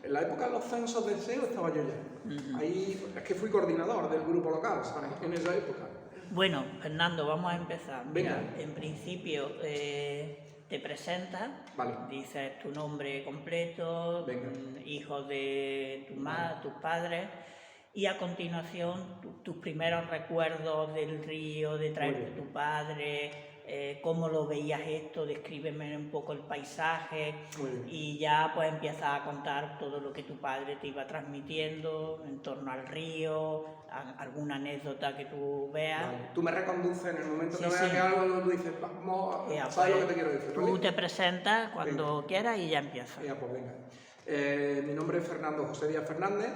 En la época de los censos de SEO estaba yo ya. Ahí es que fui coordinador del grupo local, ¿sabes? En esa época. Bueno, Fernando, vamos a empezar. Venga. Mira, en principio te presentas, Vale. dices tu nombre completo, Venga. hijo de tu madre, tus padres, y a continuación tus primeros recuerdos del río, de traerte tu padre, cómo lo veías esto, descríbeme un poco el paisaje y ya pues empiezas a contar todo lo que tu padre te iba transmitiendo en torno al río, alguna anécdota que tú veas. Vale. Tú me reconduces en el momento Sí, que veas que algo, tú dices, vamos, Ya, ¿sabes pues, lo que te quiero decir? tú ¿vale? te presentas cuando quieras y ya empiezas. Ya, pues venga. Mi nombre es Fernando José Díaz Fernández,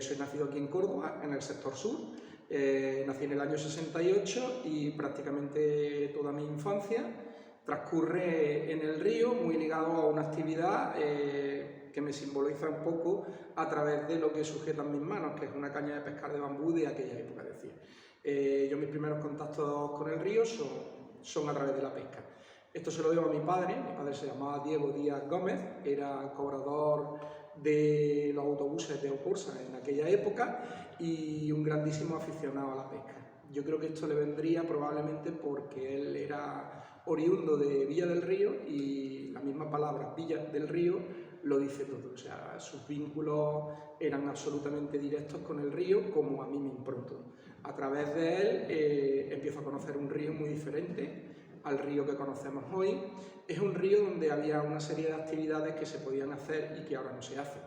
soy nacido aquí en Córdoba, en el sector sur. Nací en el año 68 y prácticamente toda mi infancia transcurre en el río, muy ligado a una actividad que me simboliza un poco a través de lo que sujeta en mis manos, que es una caña de pescar de bambú de aquella época. Es decir, yo mis primeros contactos con el río son a través de la pesca. Esto se lo debo a mi padre se llamaba Diego Díaz Gómez, era cobrador de los autobuses de Oporsa en aquella época y un grandísimo aficionado a la pesca. Yo creo que esto le vendría probablemente porque él era oriundo de Villa del Río y la misma palabra Villa del Río lo dice todo. O sea, sus vínculos eran absolutamente directos con el río, como a mí me improntó. A través de él empiezo a conocer un río muy diferente al río que conocemos hoy. Es un río donde había una serie de actividades que se podían hacer y que ahora no se hacen.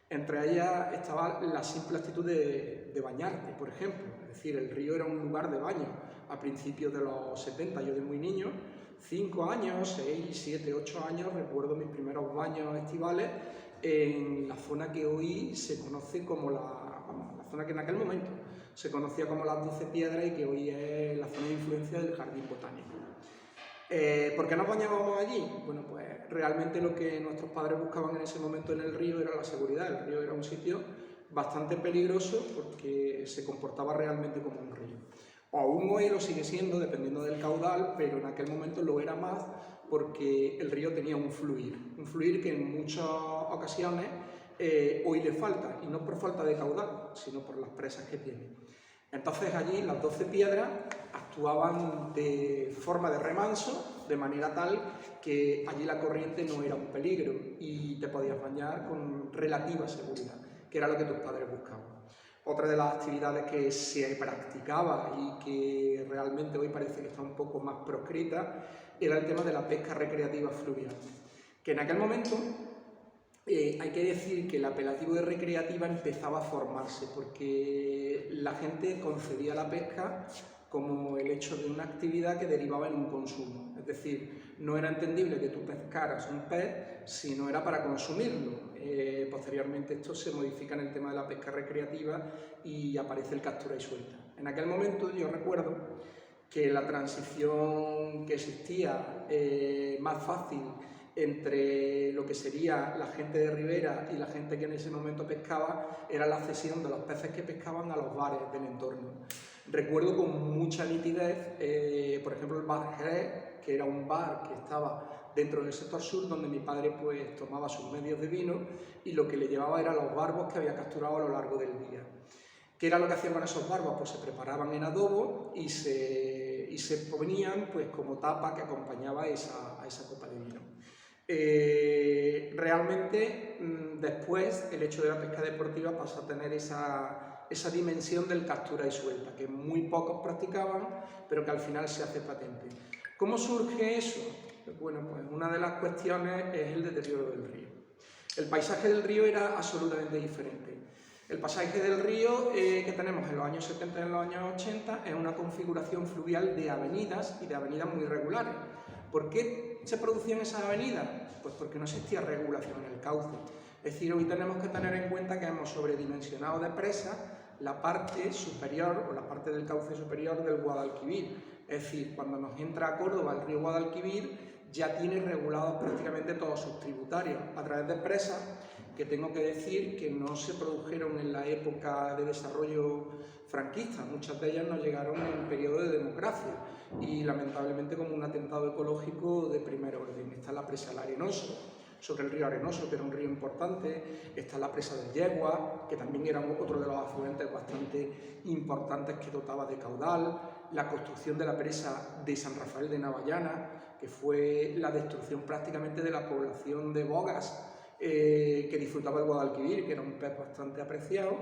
Entre ellas estaba la simple actitud de bañarte, por ejemplo. Es decir, el río era un lugar de baño a principios de los 70. Yo de muy niño, 5 años, 6, 7, 8 años, recuerdo mis primeros baños estivales en la zona que hoy se conoce como la zona que en aquel momento se conocía como las 12 Piedras y que hoy es la zona de influencia del Jardín Botánico. ¿Por qué nos bañábamos allí? Bueno, pues realmente lo que nuestros padres buscaban en ese momento en el río era la seguridad. El río era un sitio bastante peligroso porque se comportaba realmente como un río. O aún hoy lo sigue siendo, dependiendo del caudal, pero en aquel momento lo era más porque el río tenía un fluir que en muchas ocasiones hoy le falta, y no por falta de caudal, sino por las presas que tiene. Entonces allí las 12 piedras actuaban de forma de remanso, de manera tal que allí la corriente no era un peligro y te podías bañar con relativa seguridad, que era lo que tus padres buscaban. Otra de las actividades que se practicaba y que realmente hoy parece que está un poco más proscrita era el tema de la pesca recreativa fluvial, que en aquel momento hay que decir que el apelativo de recreativa empezaba a formarse porque la gente concebía la pesca como el hecho de una actividad que derivaba en un consumo. Es decir, no era entendible que tú pescaras un pez si no era para consumirlo. Posteriormente esto se modifica en el tema de la pesca recreativa y aparece el captura y suelta. En aquel momento yo recuerdo que la transición que existía más fácil entre lo que sería la gente de ribera y la gente que en ese momento pescaba era la cesión de los peces que pescaban a los bares del entorno. Recuerdo con mucha nitidez, por ejemplo, el bar Jerez, que era un bar que estaba dentro del sector sur, donde mi padre pues tomaba sus medios de vino y lo que le llevaba eran los barbos que había capturado a lo largo del día. ¿Qué era lo que hacían con esos barbos? Pues se preparaban en adobo y se ponían pues como tapa que acompañaba a esa copa de vino. Realmente después el hecho de la pesca deportiva pasó a tener esa dimensión del captura y suelta, que muy pocos practicaban, pero que al final se hace patente. ¿Cómo surge eso? Bueno, pues una de las cuestiones es el deterioro del río. El paisaje del río era absolutamente diferente. El paisaje del río que tenemos en los años 70 y en los años 80 es una configuración fluvial de avenidas y de avenidas muy regulares. ¿Por qué se producían esas avenidas? Pues porque no existía regulación en el cauce. Es decir, hoy tenemos que tener en cuenta que hemos sobredimensionado de presa la parte superior o la parte del cauce superior del Guadalquivir. Es decir, cuando nos entra a Córdoba el río Guadalquivir ya tiene regulados prácticamente todos sus tributarios a través de presas que tengo que decir que no se produjeron en la época de desarrollo franquista. Muchas de ellas nos llegaron en el periodo de democracia y lamentablemente como un atentado ecológico de primer orden. Está la presa El Arenoso, sobre el río Arenoso, que era un río importante. Está la presa del Yegua, que también era otro de los afluentes bastante importantes que dotaba de caudal. La construcción de la presa de San Rafael de Navallana, que fue la destrucción prácticamente de la población de bogas que disfrutaba el Guadalquivir, que era un pez bastante apreciado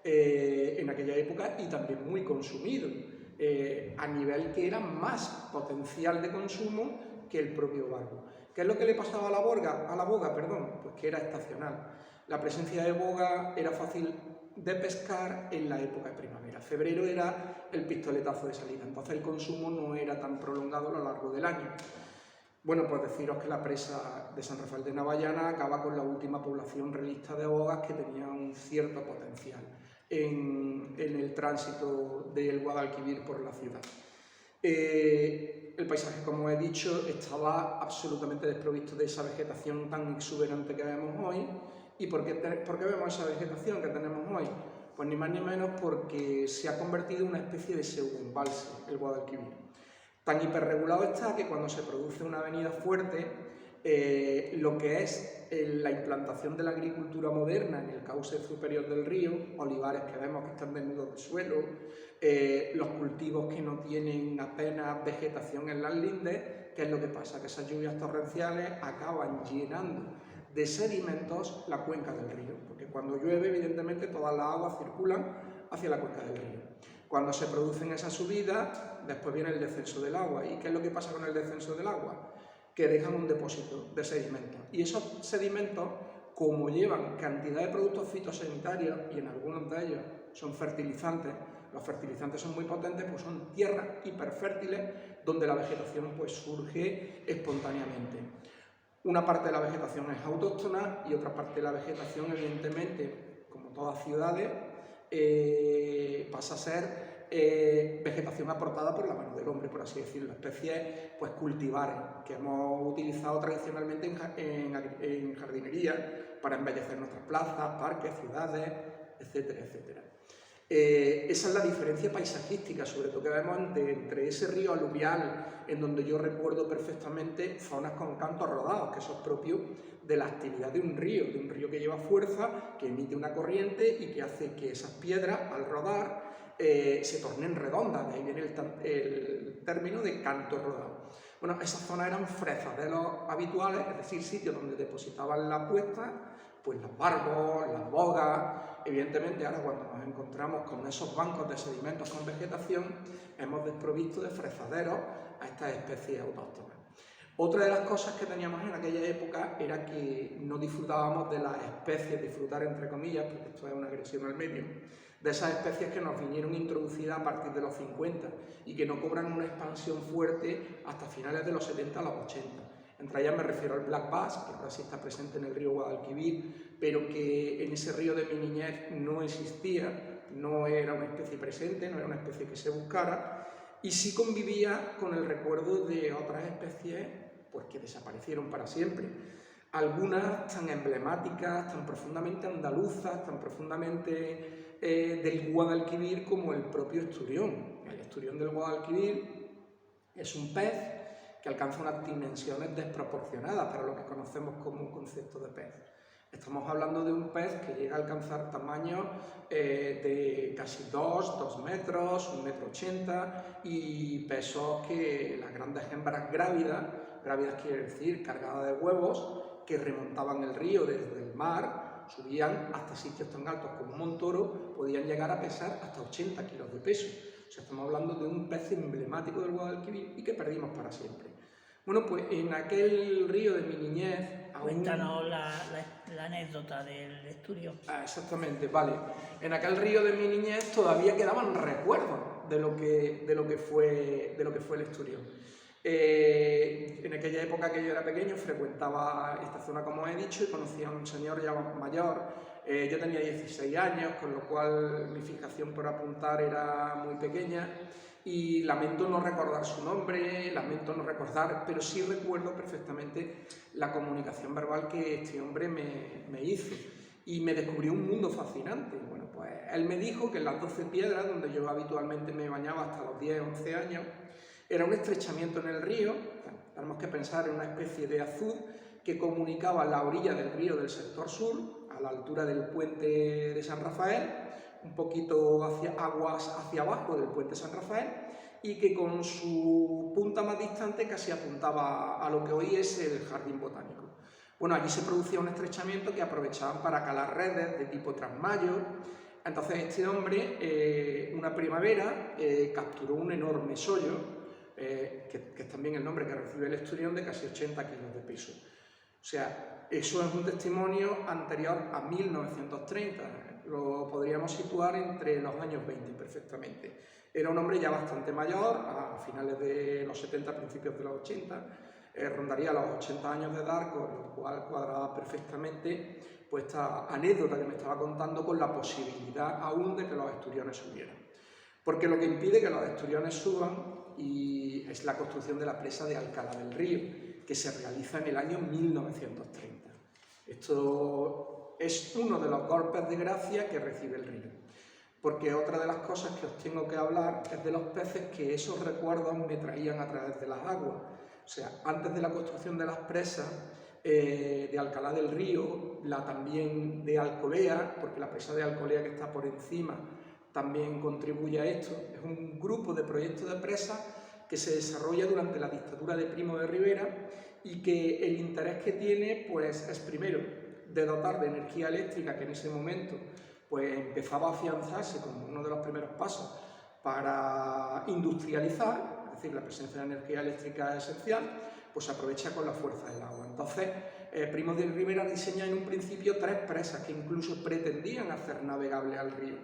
en aquella época y también muy consumido, a nivel que era más potencial de consumo que el propio barbo. ¿Qué es lo que le pasaba a la boga? Pues que era estacional. La presencia de boga era fácil de pescar en la época de primavera. Febrero era el pistoletazo de salida, entonces el consumo no era tan prolongado a lo largo del año. Bueno, pues deciros que la presa de San Rafael de Navallana acaba con la última población relista de bogas que tenía un cierto potencial en el tránsito del Guadalquivir por la ciudad. El paisaje, como he dicho, estaba absolutamente desprovisto de esa vegetación tan exuberante que vemos hoy. ¿Y por qué vemos esa vegetación que tenemos hoy? Pues ni más ni menos porque se ha convertido en una especie de pseudoembalse el Guadalquivir. Tan hiperregulado está que cuando se produce una avenida fuerte, lo que es la implantación de la agricultura moderna en el cauce superior del río, olivares que vemos que están desnudos de suelo, los cultivos que no tienen apenas vegetación en las lindes, ¿qué es lo que pasa? Que esas lluvias torrenciales acaban llenando de sedimentos la cuenca del río, porque cuando llueve, evidentemente, todas las aguas circulan hacia la cuenca del río. Cuando se producen esas subidas, después viene el descenso del agua. ¿Y qué es lo que pasa con el descenso del agua? Que dejan un depósito de sedimentos. Y esos sedimentos, como llevan cantidad de productos fitosanitarios, y en algunos de ellos son fertilizantes, los fertilizantes son muy potentes, pues son tierras hiperfértiles donde la vegetación pues surge espontáneamente. Una parte de la vegetación es autóctona y otra parte de la vegetación, evidentemente, como todas ciudades, pasa a ser vegetación aportada por la mano del hombre, por así decirlo, especies pues, cultivares que hemos utilizado tradicionalmente en jardinería para embellecer nuestras plazas, parques, ciudades, etcétera, etcétera. Esa es la diferencia paisajística, sobre todo que vemos entre ese río aluvial, en donde yo recuerdo perfectamente zonas con cantos rodados, que eso es propio de la actividad de un río que lleva fuerza, que emite una corriente y que hace que esas piedras, al rodar, se tornen redondas, de ahí viene el término de canto rodado. Bueno, esas zonas eran frezaderos habituales, es decir, sitios donde depositaban la puesta, pues los barbos, las bogas. Evidentemente, ahora cuando nos encontramos con esos bancos de sedimentos con vegetación, hemos desprovisto de frezaderos a estas especies autóctonas. Otra de las cosas que teníamos en aquella época era que no disfrutábamos de las especies, disfrutar entre comillas, porque esto es una agresión al medio, de esas especies que nos vinieron introducidas a partir de los 50 y que no cobran una expansión fuerte hasta finales de los 70 a los 80. Entre ellas me refiero al black bass, que ahora sí está presente en el río Guadalquivir, pero que en ese río de mi niñez no existía, no era una especie presente, no era una especie que se buscara, y sí convivía con el recuerdo de otras especies pues, que desaparecieron para siempre. Algunas tan emblemáticas, tan profundamente andaluzas, tan profundamente del Guadalquivir como el propio esturión. El esturión del Guadalquivir es un pez que alcanza unas dimensiones desproporcionadas para lo que conocemos como un concepto de pez. Estamos hablando de un pez que llega a alcanzar tamaños de casi 2 metros, 1,80 m y pesos que las grandes hembras grávidas quiere decir cargadas de huevos, que remontaban el río desde el mar, subían hasta sitios tan altos como Montoro, podían llegar a pesar hasta 80 kilos de peso. O sea, estamos hablando de un pez emblemático del Guadalquivir y que perdimos para siempre. Bueno, pues en aquel río de mi niñez... Cuéntanos la anécdota del esturión. Exactamente, vale. En aquel río de mi niñez todavía quedaban recuerdos de lo que fue el esturión. En aquella época que yo era pequeño frecuentaba esta zona, como he dicho, y conocía a un señor ya mayor. Yo tenía 16 años, con lo cual mi fijación por apuntar era muy pequeña y lamento no recordar su nombre, pero sí recuerdo perfectamente la comunicación verbal que este hombre me hizo y me descubrió un mundo fascinante. Bueno, pues él me dijo que en las 12 piedras, donde yo habitualmente me bañaba hasta los 10, 11 años, era un estrechamiento en el río. Tenemos que pensar en una especie de azud que comunicaba la orilla del río del sector sur, a la altura del puente de San Rafael, un poquito aguas hacia abajo del puente San Rafael, y que con su punta más distante casi apuntaba a lo que hoy es el Jardín Botánico. Bueno, allí se producía un estrechamiento que aprovechaban para calar redes de tipo trasmayo. Entonces este hombre, una primavera, capturó un enorme sollo, que es también el nombre que recibe el esturión, de casi 80 kilos de peso. O sea, eso es un testimonio anterior a 1930, lo podríamos situar entre los años 20 perfectamente. Era un hombre ya bastante mayor, a finales de los 70, principios de los 80, rondaría los 80 años de edad, con lo cual cuadraba perfectamente pues esta anécdota que me estaba contando con la posibilidad aún de que los esturiones subieran. Porque lo que impide que los esturiones suban es la construcción de la presa de Alcalá del Río, que se realiza en el año 1930. Esto es uno de los golpes de gracia que recibe el río. Porque otra de las cosas que os tengo que hablar es de los peces que esos recuerdos me traían a través de las aguas. O sea, antes de la construcción de las presas de Alcalá del Río, también de Alcolea, porque la presa de Alcolea que está por encima también contribuye a esto. Es un grupo de proyectos de presas que se desarrolla durante la dictadura de Primo de Rivera y que el interés que tiene pues, es primero de dotar de energía eléctrica, que en ese momento pues, empezaba a afianzarse como uno de los primeros pasos para industrializar, es decir, la presencia de energía eléctrica es esencial, pues se aprovecha con la fuerza del agua. Entonces, Primo de Rivera diseña en un principio 3 presas que incluso pretendían hacer navegable al río.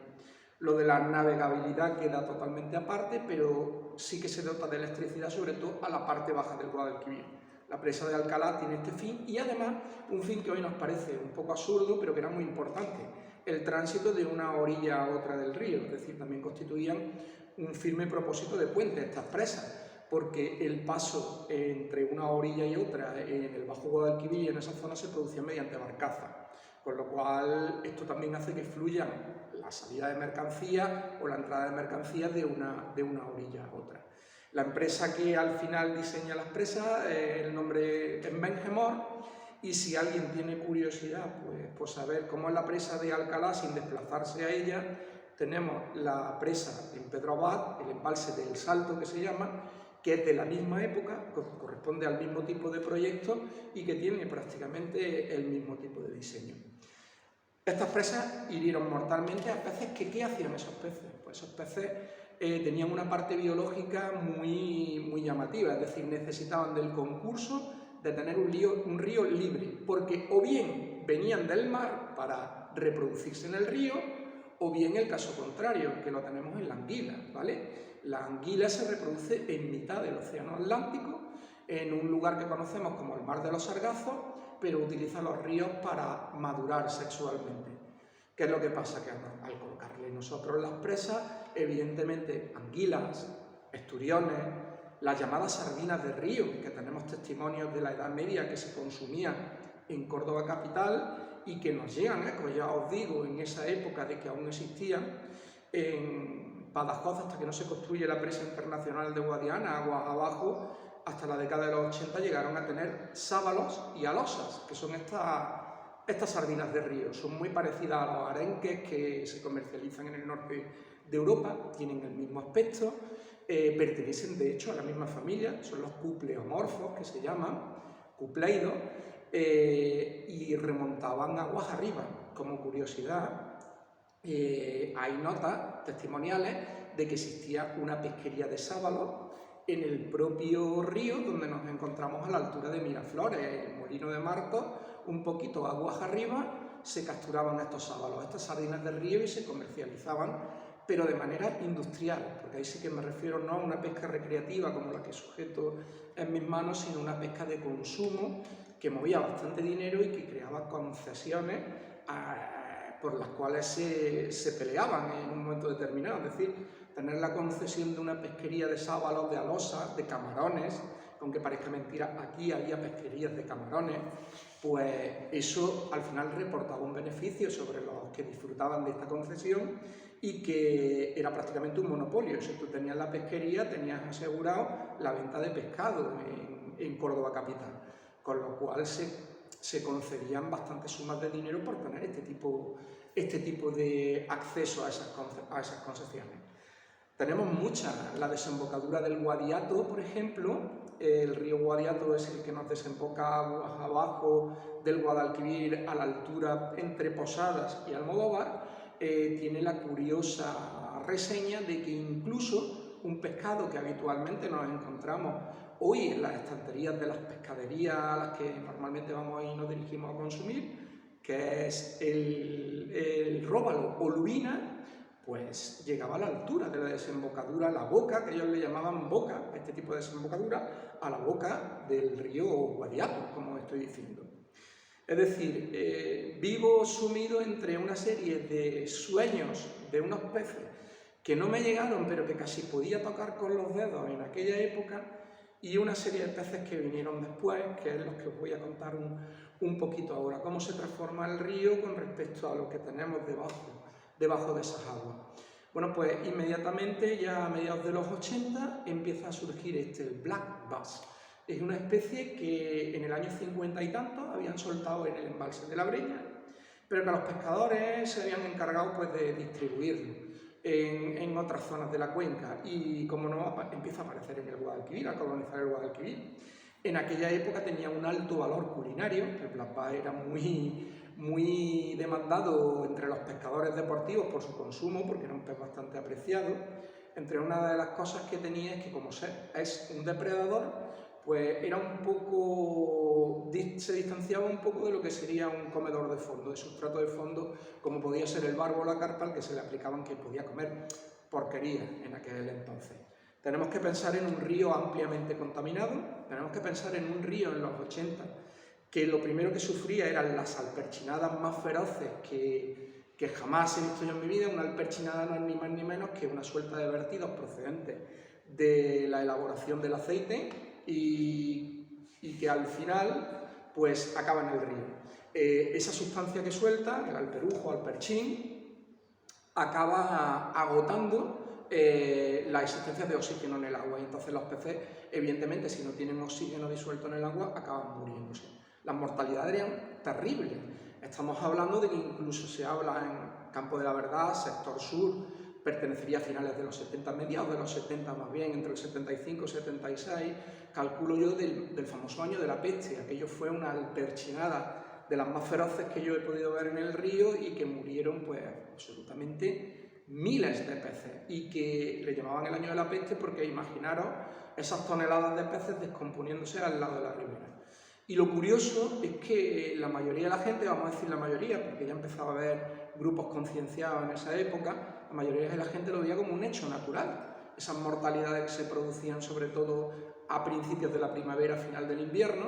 Lo de la navegabilidad queda totalmente aparte, pero sí que se dota de electricidad, sobre todo a la parte baja del Guadalquivir. La presa de Alcalá tiene este fin y además un fin que hoy nos parece un poco absurdo, pero que era muy importante: el tránsito de una orilla a otra del río, es decir, también constituían un firme propósito de puente estas presas, porque el paso entre una orilla y otra en el Bajo Guadalquivir y en esa zona se producía mediante barcaza, con lo cual esto también hace que fluya la salida de mercancías o la entrada de mercancías de una orilla a otra. La empresa que al final diseña las presas, el nombre es Mengemor, y si alguien tiene curiosidad por saber cómo es la presa de Alcalá sin desplazarse a ella, tenemos la presa en Pedro Abad, el embalse del Salto que se llama, que es de la misma época, corresponde al mismo tipo de proyecto y que tiene prácticamente el mismo tipo de diseño. Estas presas hirieron mortalmente a peces que ¿qué hacían esos peces? Pues esos peces tenían una parte biológica muy llamativa, es decir, necesitaban del concurso de tener un río libre, porque o bien venían del mar para reproducirse en el río, o bien el caso contrario, que lo tenemos en la anguila, ¿vale? La anguila se reproduce en mitad del océano Atlántico, en un lugar que conocemos como el Mar de los Sargazos, pero utiliza los ríos para madurar sexualmente. ¿Qué es lo que pasa? Que al colocarle nosotros las presas, evidentemente anguilas, esturiones, las llamadas sardinas de río, que tenemos testimonios de la Edad Media que se consumían en Córdoba capital y que nos llegan ecos, ya os digo, en esa época de que aún existían, en Badajoz, hasta que no se construye la presa internacional de Guadiana, aguas abajo, hasta la década de los 80 llegaron a tener sábalos y alosas, que son estas sardinas de río. Son muy parecidas a los arenques que se comercializan en el norte de Europa, tienen el mismo aspecto, pertenecen de hecho a la misma familia, son los cupleomorfos que se llaman, cupleidos, y remontaban aguas arriba. Como curiosidad, hay notas testimoniales de que existía una pesquería de sábalos en el propio río donde nos encontramos a la altura de Miraflores, el Molino de Marcos, un poquito aguas arriba, se capturaban estos sábalos, estas sardinas del río, y se comercializaban, pero de manera industrial, porque ahí sí que me refiero no a una pesca recreativa como la que sujeto en mis manos, sino una pesca de consumo que movía bastante dinero y que creaba concesiones por las cuales se peleaban en un momento determinado. Es decir, tener la concesión de una pesquería de sábalos, de alosas, de camarones, aunque parezca mentira, aquí había pesquerías de camarones, pues eso al final reportaba un beneficio sobre los que disfrutaban de esta concesión y que era prácticamente un monopolio. Si tú tenías la pesquería, tenías asegurado la venta de pescado en Córdoba capital, con lo cual se se concedían bastantes sumas de dinero por tener este tipo de acceso a esas concesiones. Tenemos muchas, la desembocadura del Guadiato, por ejemplo. El río Guadiato es el que nos desemboca abajo del Guadalquivir a la altura entre Posadas y Almodóvar. Tiene la curiosa reseña de que incluso un pescado que habitualmente nos encontramos hoy en las estanterías de las pescaderías a las que normalmente vamos y nos dirigimos a consumir, que es el róbalo o lubina, pues llegaba a la altura de la desembocadura, la boca, que ellos le llamaban boca, este tipo de desembocadura, a la boca del río Guadiato, como estoy diciendo. Es decir, vivo sumido entre una serie de sueños de unos peces que no me llegaron, pero que casi podía tocar con los dedos en aquella época, y una serie de peces que vinieron después, que es los que os voy a contar un poquito ahora, cómo se transforma el río con respecto a lo que tenemos debajo de esas aguas. Bueno, pues inmediatamente, ya a mediados de los 80, empieza a surgir el black bass. Es una especie que en el año 50 y tanto habían soltado en el embalse de la Breña, pero que los pescadores se habían encargado pues, de distribuirlo en otras zonas de la cuenca, y como no, empieza a aparecer en el Guadalquivir, a colonizar el Guadalquivir. En aquella época tenía un alto valor culinario, el black bass era muy demandado entre los pescadores deportivos por su consumo, porque era un pez bastante apreciado. Entre una de las cosas que tenía es que, como es un depredador, pues era se distanciaba un poco de lo que sería un comedor de fondo, de sustrato de fondo, como podía ser el barbo o la carpa, al que se le aplicaban que podía comer porquería en aquel entonces. Tenemos que pensar en un río ampliamente contaminado, tenemos que pensar en un río en los 80 que lo primero que sufría eran las alperchinadas más feroces que jamás he visto yo en mi vida. Una alperchinada no es ni más ni menos que una suelta de vertidos procedentes de la elaboración del aceite y que al final pues acaba en el río. Esa sustancia que suelta, el alperujo, alperchín, acaba agotando la existencia de oxígeno en el agua, y entonces los peces, evidentemente, si no tienen oxígeno disuelto en el agua, acaban muriéndose. Las mortalidades eran terribles. Estamos hablando de que incluso se habla en Campo de la Verdad, sector sur, pertenecería a finales de los 70, mediados de los 70 más bien, entre el 75 y 76, calculo yo, del famoso año de la peste. Aquello fue una alperchinada de las más feroces que yo he podido ver en el río, y que murieron pues absolutamente miles de peces, y que le llamaban el año de la peste porque imaginaros esas toneladas de peces descomponiéndose al lado de la ribera. Y lo curioso es que la mayoría de la gente, vamos a decir la mayoría, porque ya empezaba a haber grupos concienciados en esa época, la mayoría de la gente lo veía como un hecho natural. Esas mortalidades que se producían sobre todo a principios de la primavera, final del invierno,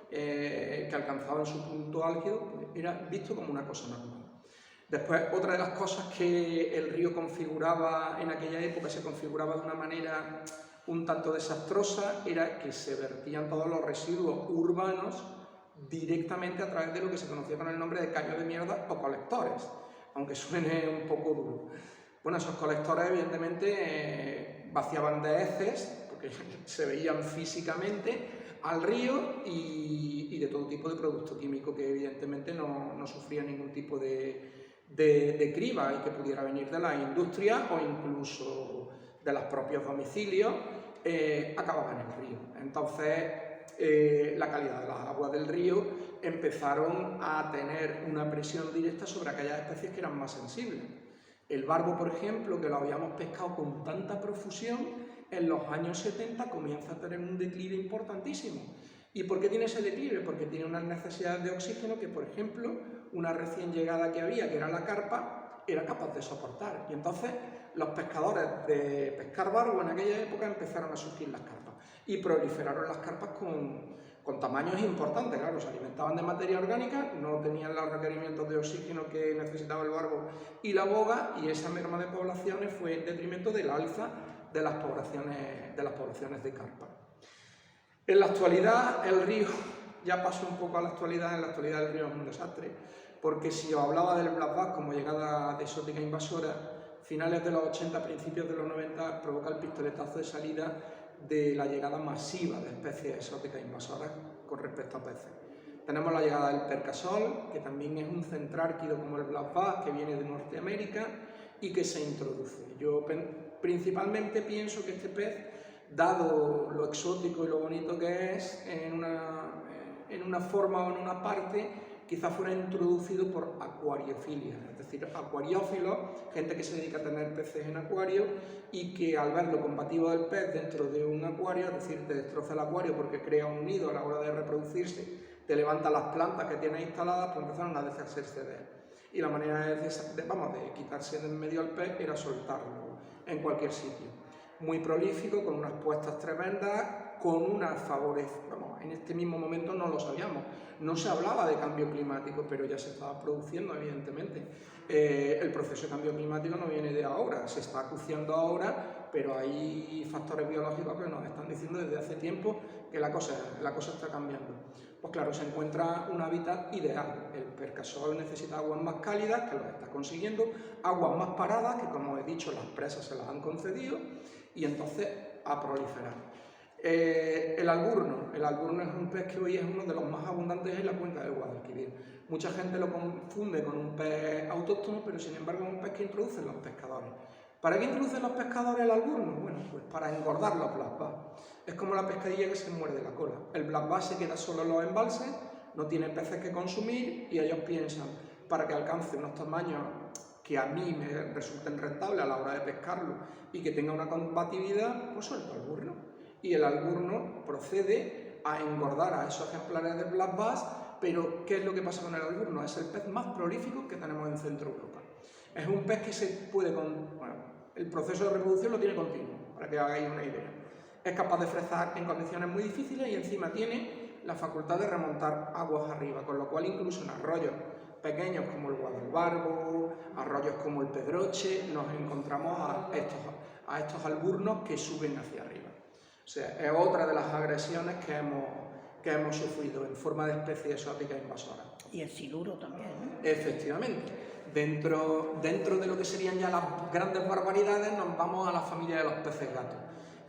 que alcanzaban su punto álgido, pues era visto como una cosa normal. Después, otra de las cosas que el río configuraba en aquella época, se configuraba de una manera un tanto desastrosa, era que se vertían todos los residuos urbanos directamente a través de lo que se conocía con el nombre de caños de mierda o colectores, aunque suene un poco duro. Bueno, esos colectores evidentemente vaciaban de heces, porque se veían físicamente, al río, y de todo tipo de producto químico que evidentemente no sufría ningún tipo de criba, y que pudiera venir de la industria o incluso de los propios domicilios, acababan en el río. Entonces, la calidad de las aguas del río empezaron a tener una presión directa sobre aquellas especies que eran más sensibles. El barbo, por ejemplo, que lo habíamos pescado con tanta profusión, en los años 70 comienza a tener un declive importantísimo. ¿Y por qué tiene ese declive? Porque tiene unas necesidades de oxígeno que, por ejemplo, una recién llegada que había, que era la carpa, era capaz de soportar. Y entonces los pescadores de pescar barbo en aquella época empezaron a surgir las carpas, y proliferaron las carpas con tamaños importantes. Claro, se alimentaban de materia orgánica, no tenían los requerimientos de oxígeno que necesitaba el barbo y la boga, y esa merma de poblaciones fue en detrimento del alza de las poblaciones de carpa. En la actualidad el río, ya paso un poco a la actualidad, en la actualidad el río es un desastre, porque si os hablaba del black bass como llegada de exótica invasora, finales de los 80, principios de los 90, provoca el pistoletazo de salida de la llegada masiva de especies exóticas invasoras con respecto a peces. Tenemos la llegada del percasol, que también es un centrárquido como el black bass, que viene de Norteamérica y que se introduce. Yo principalmente pienso que este pez, dado lo exótico y lo bonito que es, en una forma o en una parte, quizás fuera introducido por acuariofilia, es decir, acuariófilos, gente que se dedica a tener peces en acuario y que al ver lo combativo del pez dentro de un acuario, es decir, te destroza el acuario porque crea un nido a la hora de reproducirse, te levanta las plantas que tiene instaladas, pues empezaron a deshacerse de él. Y la manera de quitarse de en medio al pez era soltarlo en cualquier sitio. Muy prolífico, con unas puestas tremendas, con unas favores. Vamos, en este mismo momento no lo sabíamos. No se hablaba de cambio climático, pero ya se estaba produciendo, evidentemente. El proceso de cambio climático no viene de ahora, se está acuciando ahora, pero hay factores biológicos que nos están diciendo desde hace tiempo que la cosa está cambiando. Pues claro, se encuentra un hábitat ideal. El percasol necesita aguas más cálidas, que lo está consiguiendo, aguas más paradas, que como he dicho, las presas se las han concedido, y entonces a proliferar. El alburno es un pez que hoy es uno de los más abundantes en la cuenca del Guadalquivir. Mucha gente lo confunde con un pez autóctono, pero sin embargo es un pez que introducen los pescadores. ¿Para qué introducen los pescadores el alburno? Bueno, pues para engordar los black bass. Es como la pescadilla que se muerde la cola. El black bass se queda solo en los embalses, no tiene peces que consumir y ellos piensan, para que alcance unos tamaños que a mí me resulten rentables a la hora de pescarlo y que tenga una combatividad, pues suelto alburno. Y el alburno procede a engordar a esos ejemplares de black bass, pero ¿qué es lo que pasa con el alburno? Es el pez más prolífico que tenemos en Centro Europa. Es un pez que se puede, el proceso de reproducción lo tiene continuo, para que hagáis una idea. Es capaz de fresar en condiciones muy difíciles y encima tiene la facultad de remontar aguas arriba, con lo cual incluso en arroyos pequeños como el Guadalbarbo, arroyos como el Pedroche, nos encontramos a estos alburnos que suben hacia arriba. O sea, es otra de las agresiones que hemos sufrido en forma de especie exótica invasora. Y el siluro también, ¿no? Efectivamente. Dentro de lo que serían ya las grandes barbaridades, nos vamos a la familia de los peces gato.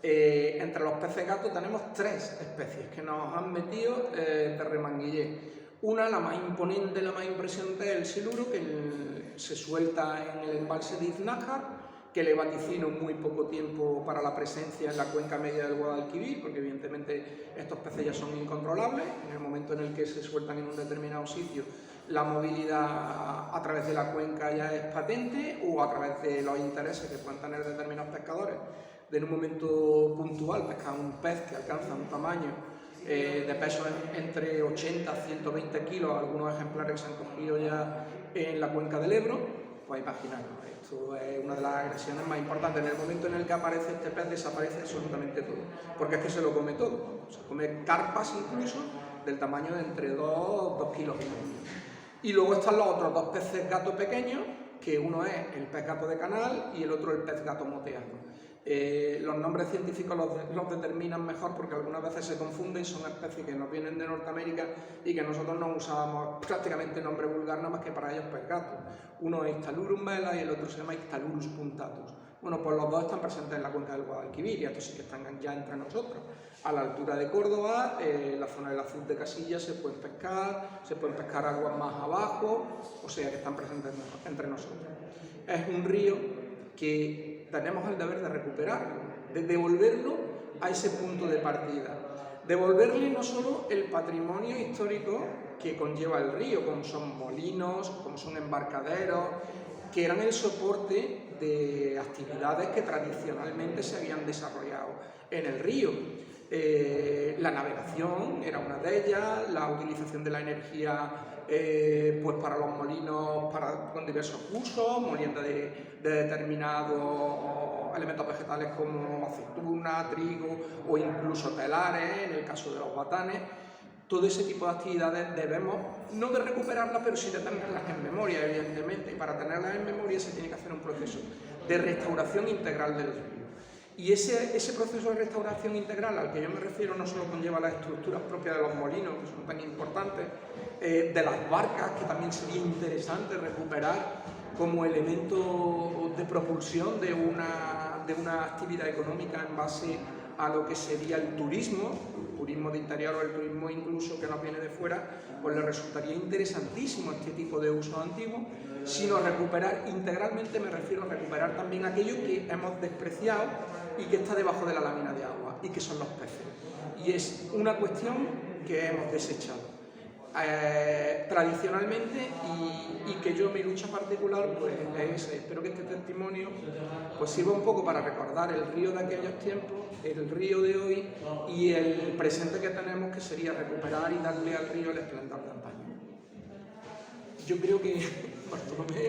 Entre los peces gato tenemos 3 especies que nos han metido de remanguillé. Una, la más imponente, la más impresionante, es el siluro, que se suelta en el embalse de Iznájar, que le vaticino muy poco tiempo para la presencia en la cuenca media del Guadalquivir, porque evidentemente estos peces ya son incontrolables. En el momento en el que se sueltan en un determinado sitio, la movilidad a través de la cuenca ya es patente, o a través de los intereses que puedan tener determinados pescadores de en un momento puntual pescar un pez que alcanza un tamaño de peso entre 80 a 120 kilos, algunos ejemplares que se han cogido ya en la cuenca del Ebro. Pues imaginaros, esto es una de las agresiones más importantes. En el momento en el que aparece este pez desaparece absolutamente todo, porque es que se lo come todo, se come carpas incluso del tamaño de entre 2 kilos y medio. Y luego están los otros 2 peces gato pequeños, que uno es el pez gato de canal y el otro el pez gato moteado. Los nombres científicos los determinan mejor porque algunas veces se confunden, son especies que nos vienen de Norteamérica y que nosotros no usábamos prácticamente nombre vulgar nada más que para ellos pez gato. Uno es Ixtalurum vela y el otro se llama Ixtalurus puntatus. Bueno, pues los dos están presentes en la cuenca del Guadalquivir y estos sí que están ya entre nosotros. A la altura de Córdoba, en la zona del Azul de Casillas se pueden pescar aguas más abajo, o sea que están presentes entre nosotros. Es un río que tenemos el deber de recuperarlo, de devolverlo a ese punto de partida. Devolverle no solo el patrimonio histórico que conlleva el río, como son molinos, como son embarcaderos, que eran el soporte de actividades que tradicionalmente se habían desarrollado en el río. La navegación era una de ellas, la utilización de la energía pues para los molinos con diversos usos, molienda de determinados elementos vegetales como aceituna, trigo o incluso telares, en el caso de los batanes. Todo ese tipo de actividades debemos, no de recuperarlas, pero sí de tenerlas en memoria, evidentemente, y para tenerlas en memoria se tiene que hacer un proceso de restauración integral del río. Y ese proceso de restauración integral al que yo me refiero no solo conlleva las estructuras propias de los molinos, que son tan importantes, de las barcas, que también sería interesante recuperar como elemento de propulsión de una actividad económica en base a lo que sería el turismo de interior o el turismo incluso que nos viene de fuera, pues le resultaría interesantísimo este tipo de usos antiguos, sino recuperar integralmente, me refiero a recuperar también aquello que hemos despreciado y que está debajo de la lámina de agua, y que son los peces. Y es una cuestión que hemos desechado tradicionalmente y que yo, mi lucha particular, pues es esa. Espero que este testimonio pues sirva un poco para recordar el río de aquellos tiempos, el río de hoy y el presente que tenemos, que sería recuperar y darle al río el esplendor de antaño. Yo creo que Bartolomé